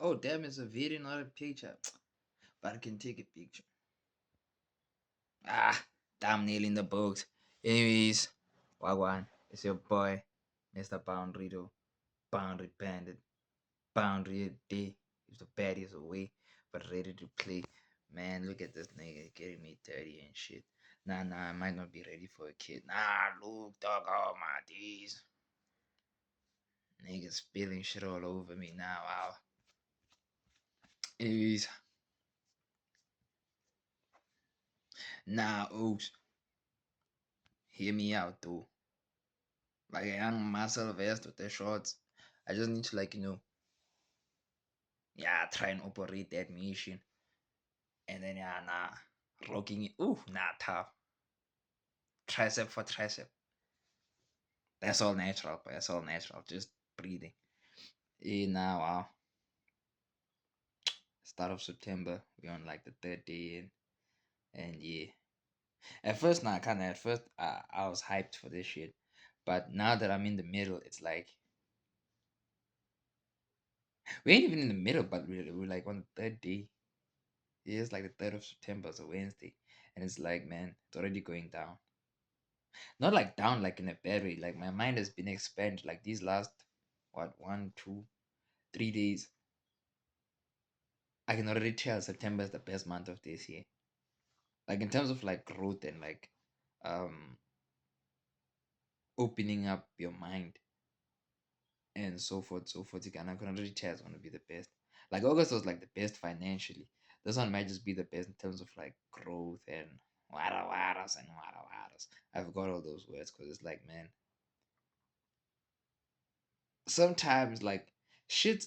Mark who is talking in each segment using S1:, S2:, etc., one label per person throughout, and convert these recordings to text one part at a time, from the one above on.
S1: Oh, damn, it's a video, not a picture. But I can take a picture. Ah, thumbnail in the books. Anyways, Wagwan, it's your boy, Mr. Boundary though. Boundary Bandit. Boundary day. If the baddies away, but ready to play. Man, look at this nigga getting me dirty and shit. Nah, I might not be ready for a kid. Nah, look, dog, all my days. Niggas spilling shit all over me now. Wow. Anyways, nah, oops. Hear me out though. Like a young muscle vest with the shorts. I just need to yeah, try and operate that machine. And then yeah, nah, rocking it. Ooh, nah, tough. Tricep for tricep. That's all natural, but that's all natural. Just breathing. Now, wow. Start of September. We're on like the third day in. And yeah. At first, nah, kinda at first I was hyped for this shit. But now that I'm in the middle, it's like we ain't even in the middle, but we're like on the third day. It is like the 3rd of September, it's a Wednesday. And it's like, man, it's already going down. Not like down like in a bad way. Like my mind has been expanded like these last what 1, 2, 3 days. I can already tell September is the best month of this year. Like in terms of like growth and like um opening up your mind and so forth. I can already tell it's gonna be the best. Like August was like the best financially. This one might just be the best in terms of like growth and wada wadas and wada wadas. I forgot all those words because it's like, man, sometimes like shit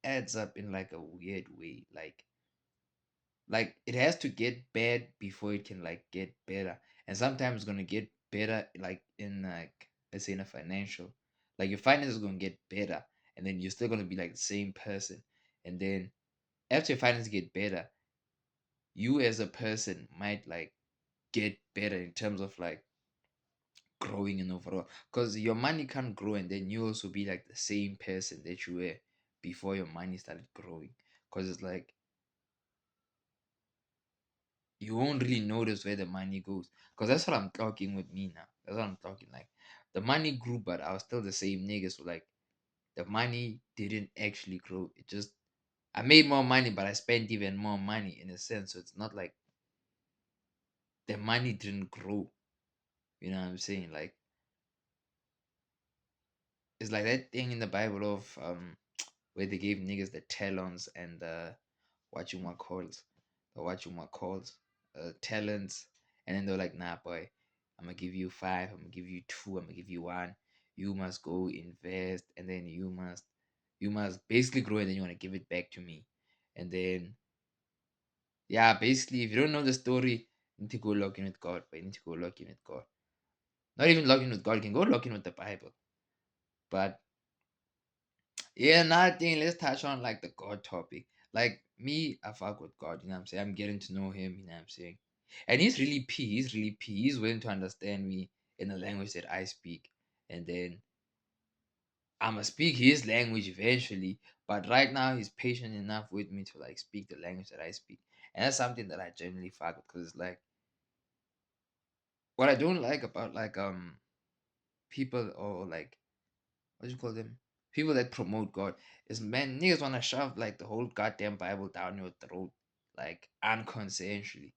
S1: adds up in like a weird way. Like it has to get bad before it can like get better. And sometimes it's gonna get better like in like let's say in a financial. Like your finance is gonna get better and then you're still gonna be like the same person. And then after your finance get better, you as a person might like get better in terms of like growing and overall. Because your money can't grow and then you also be like the same person that you were before your money started growing. Because it's like you won't really notice where the money goes. Because that's what I'm talking with me now. That's what I'm talking like. The money grew, but I was still the same nigga. So like the money didn't actually grow. It just I made more money, but I spent even more money in a sense. So it's not like the money didn't grow. You know what I'm saying? Like it's like that thing in the Bible of where they gave niggas the talons and the what you want calls, the what you want calls, talents, and then they're like, nah, boy, I'm gonna give you five, I'm gonna give you two, I'm gonna give you one. You must go invest, and then you must basically grow, and then you want to give it back to me, and then yeah, basically, if you don't know the story, you need to go log in with God, but you need to go log in with God. Not even log in with God, you can go log in with the Bible, but yeah, another thing, let's touch on like the God topic. Like me, I fuck with God, you know what I'm saying? I'm getting to know him, you know what I'm saying? And he's really P, he's really P. He's willing to understand me in the language that I speak. And then I'ma speak his language eventually. But right now he's patient enough with me to like speak the language that I speak. And that's something that I genuinely fuck with because it's like what I don't like about like people or like what do you call them? People that promote God is man niggas wanna shove like the whole goddamn Bible down your throat, like unconscientiously.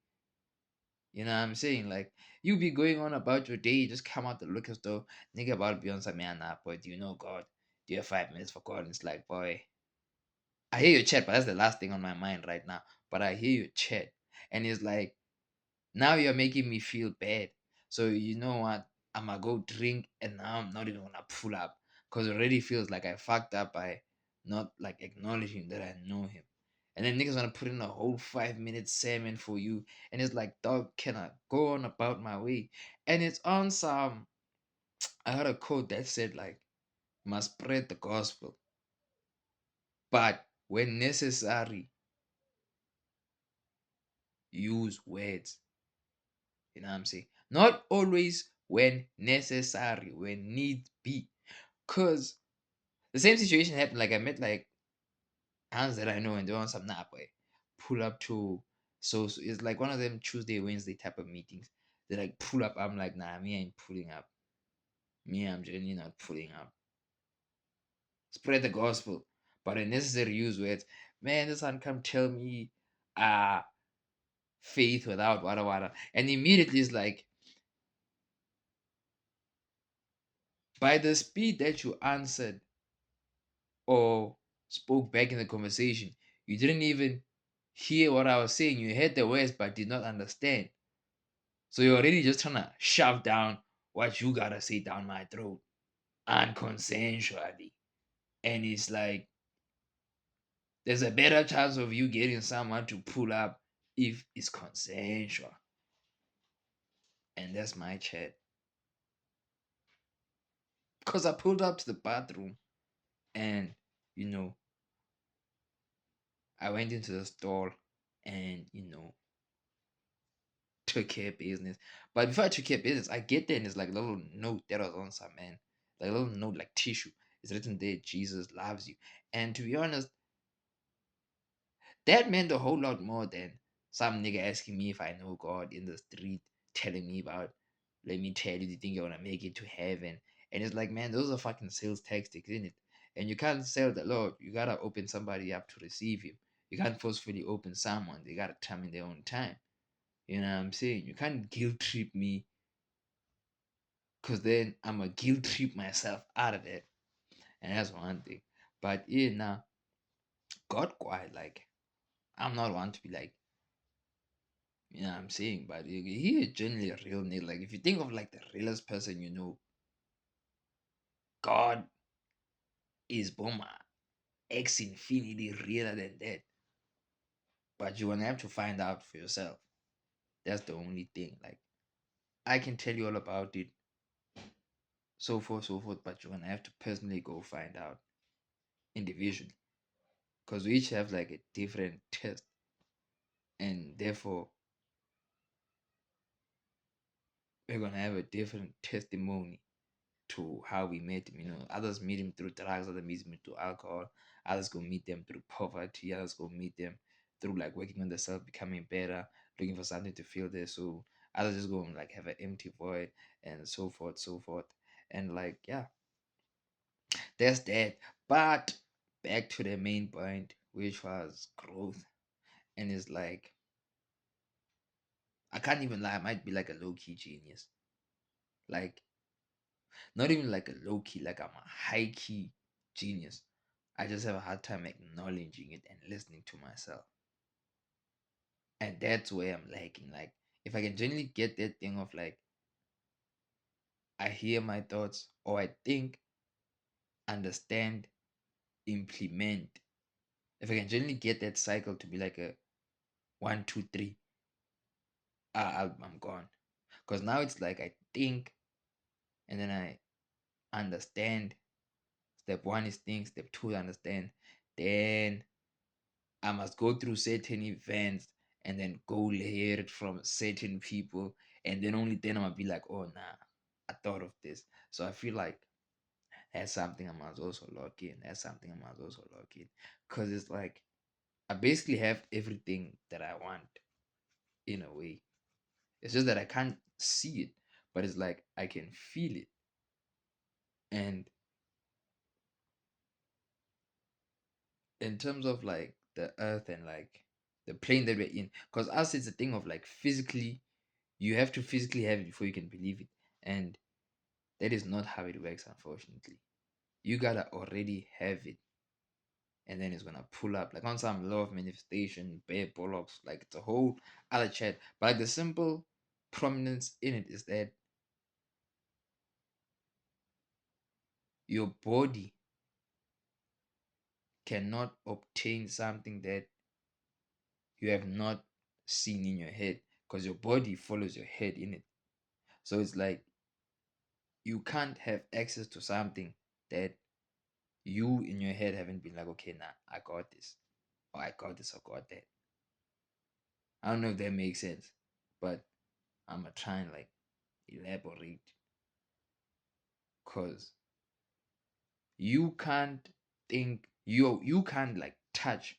S1: You know what I'm saying? Like you be going on about your day, you just come out the liquor store, nigga about to be on some man nah, boy, do you know God? Do you have 5 minutes for God? And it's like, boy, I hear your chat, but that's the last thing on my mind right now. But I hear your chat. And it's like now you're making me feel bad. So you know what? I'ma go drink and now I'm not even gonna pull up. Cause it already feels like I fucked up by not like acknowledging that I know him. And then niggas wanna put in a whole 5 minute sermon for you. And it's like, dog, can I go on about my way? And it's on some I heard a quote that said like must spread the gospel. But when necessary, use words. You know what I'm saying? Not always when necessary, when need be. Cause the same situation happened. Like I met like Hands that I know and they want some nap way. Pull up to so it's like one of them Tuesday, Wednesday type of meetings. They like pull up. I'm like, nah, me ain't pulling up. Me, I'm generally not pulling up. Spread the gospel. But unnecessary use words. Man, this one come tell me faith without wada wada. And immediately it's like, by the speed that you answered or spoke back in the conversation, you didn't even hear what I was saying. You heard the words but did not understand. So you're already just trying to shove down what you gotta say down my throat unconsensually. And it's like there's a better chance of you getting someone to pull up if it's consensual. And that's my chat. Because I pulled up to the bathroom and, you know, I went into the store and, took care of business. But before I took care of business, I get there and it's like a little note that was on some man. Like a little note, like tissue. It's written there, Jesus loves you. And to be honest, that meant a whole lot more than some nigga asking me if I know God in the street, telling me about, let me tell you, do you think you're gonna make it to heaven? And it's like, man, those are fucking sales tactics, isn't it? And you can't sell the Lord. You gotta open somebody up to receive him. You can't forcefully open someone. They gotta come in their own time. You know what I'm saying? You can't guilt trip me because then I'm a guilt trip myself out of it. And that's one thing. But yeah, now, God quiet, like, I'm not one to be like, you know what I'm saying? But he is generally a real nigga. Like, if you think of like the realest person you know, God is Boma X infinity realer than that. But you're gonna have to find out for yourself. That's the only thing. Like, I can tell you all about it, so forth, but you're gonna have to personally go find out individually. Because we each have like a different test, and therefore we're gonna have a different testimony to how we met him. Others meet him through drugs, others meet him through alcohol, others go meet them through poverty, others go meet them through like working on themselves, becoming better, looking for something to fill their soul. Others just go and like have an empty void and so forth, so forth. And like, yeah, that's that. But back to the main point, which was growth. And it's like, I can't even lie, I might be like a low key genius. Like, not even like a low key, like I'm a high key genius. I just have a hard time acknowledging it and listening to myself. And that's where I'm lacking. Like, if I can genuinely get that thing of like, I hear my thoughts or I think, understand, implement. If I can genuinely get that cycle to be like a one, two, three, I'm gone. Because now it's like I think and then I understand. Step one is think, step two, understand. Then I must go through certain events and then go layer it from certain people, and then only then I'm gonna be like, oh nah, I thought of this. So I feel like that's something I must also lock in. That's something I must also lock in. Cause it's like I basically have everything that I want in a way. It's just that I can't see it, but it's like I can feel it. And in terms of like the earth and like the plane that we're in, because us it's a thing of like physically, you have to physically have it before you can believe it. And that is not how it works, unfortunately. You gotta already have it, and then it's gonna pull up like on some law of manifestation, bare bollocks. Like it's a whole other chat. But like the simple prominence in it is that your body cannot obtain something that you have not seen in your head, because your body follows your head in it. So it's like you can't have access to something that you in your head haven't been like, okay, nah, I got this, or I got this, or got that. I don't know if that makes sense, but I'm gonna try and like elaborate, because you can't think you can't like touch,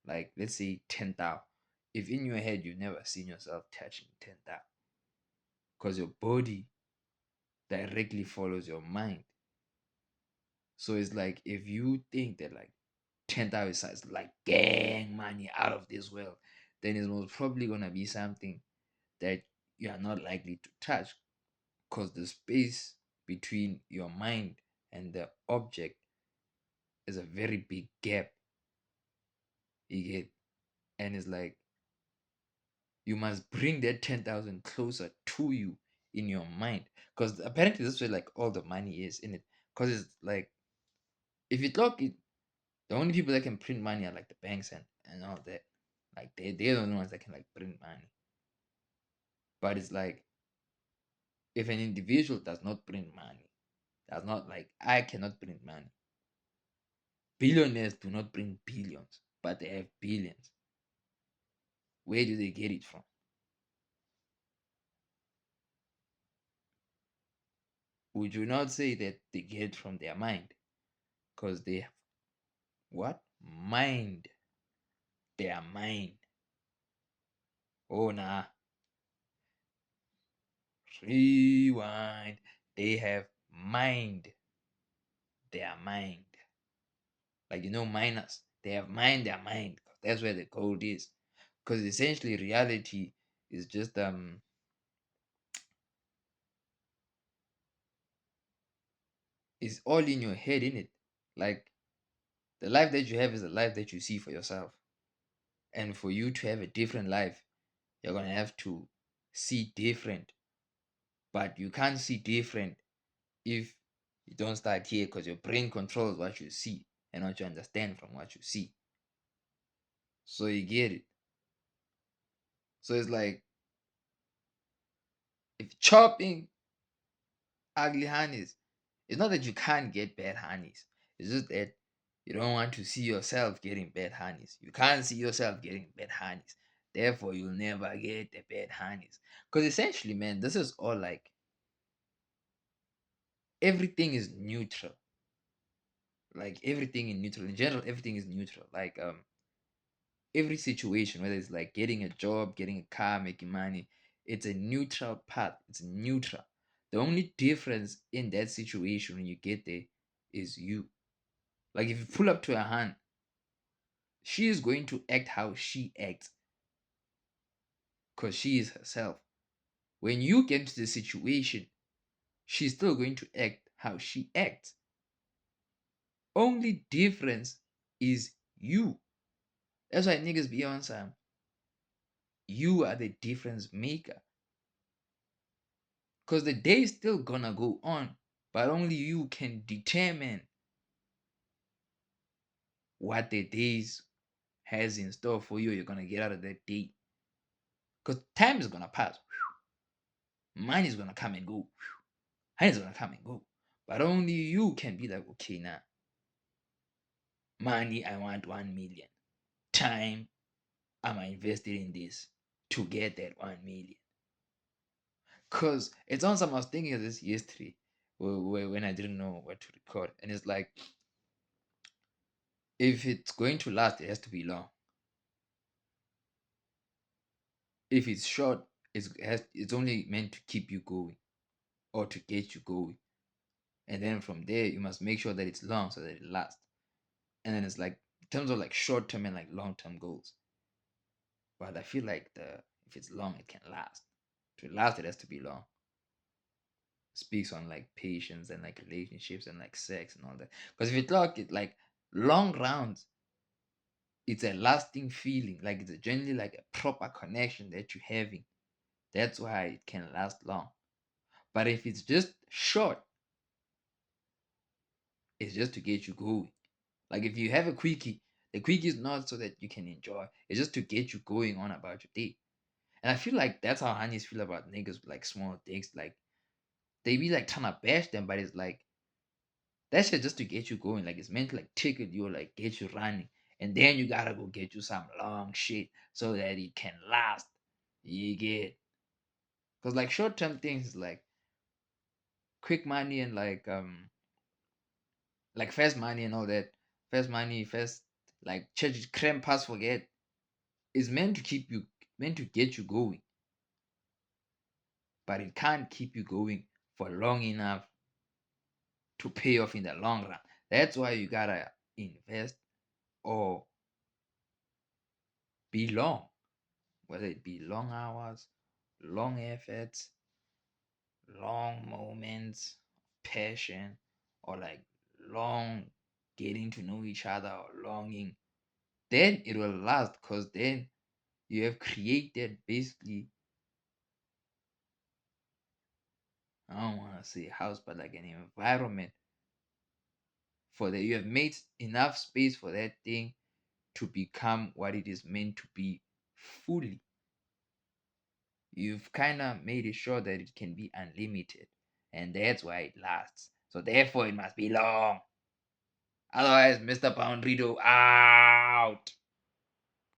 S1: like let's say 10,000, if in your head you've never seen yourself touching 10,000, because your body directly follows your mind. So it's like if you think that like 10,000 is like gang money out of this world, then it's most probably gonna be something that you are not likely to touch, because the space between your mind and the object is a very big gap. You get, and it's like you must bring that 10,000 closer to you in your mind, because apparently this is where like all the money is in it. Because it's like if you talk it, the only people that can print money are like the banks and all that. Like they're the only ones that can like print money. But it's like if an individual does not print money, does not, like, I cannot print money. Billionaires do not print billions, but they have billions. Where do they get it from? Would you not say that they get it from their mind? Because they have what? Mind. Their mind. Oh nah. Rewind. They have mind. Their mind. Like, miners. They have mind their mind. That's where the gold is. Because essentially reality is just is all in your head, in it. Like the life that you have is the life that you see for yourself. And for you to have a different life, you're gonna have to see different. But you can't see different if you don't start here, because your brain controls what you see and what you understand from what you see. So you get it. So it's like if chopping ugly honeys, it's not that you can't get bad honeys. It's just that you don't want to see yourself getting bad honeys. You can't see yourself getting bad honeys. Therefore, you'll never get the bad honeys. Because essentially, man, this is all like everything is neutral. Like everything in neutral. In general, everything is neutral. Like every situation, whether it's like getting a job, getting a car, making money, it's a neutral path. It's neutral. The only difference in that situation when you get there is you. Like if you pull up to a hand, she is going to act how she acts because she is herself. When you get to the situation, she's still going to act how she acts. Only difference is you. That's why niggas be on some. You are the difference maker. Because the day is still gonna go on, but only you can determine what the days has in store for you. You're gonna get out of that day. Because time is gonna pass. Money is gonna come and go. Money is gonna come and go. But only you can be like, okay, now, money, I want 1 million. Time, I'm invested in this to get that 1 million. Because it's on some, I was thinking of this yesterday when I didn't know what to record. And it's like, if it's going to last, it has to be long. If it's short, it's only meant to keep you going or to get you going. And then from there, you must make sure that it's long so that it lasts. And then it's like, in terms of like short term and like long term goals. But I feel like if it's long, it can last. To last, it has to be long. Speaks on like patience and like relationships and like sex and all that. Because if you talk it like long rounds, it's a lasting feeling. Like it's generally like a proper connection that you're having. That's why it can last long. But if it's just short, it's just to get you going. Like if you have a quickie, the quickie is not so that you can enjoy. It's just to get you going on about your day. And I feel like that's how honeys feel about niggas with like small dicks. Like they be like trying to bash them, but it's like that shit just to get you going. Like it's meant to like tickle you, like get you running. And then you gotta go get you some long shit so that it can last. You get, because like short term things like quick money and like fast money and all that. Fast money, fast Like church cram pass forget is meant to get you going, but it can't keep you going for long enough to pay off in the long run. That's why you gotta invest or be long, whether it be long hours, long efforts, long moments, passion, or like long getting to know each other or longing. Then it will last because then you have created basically, I don't want to say house, but like an environment for that. You have made enough space for that thing to become what it is meant to be fully. You've kind of made it sure that it can be unlimited, and that's why it lasts. So therefore, it must be long. Otherwise, Mr. Boundrito out.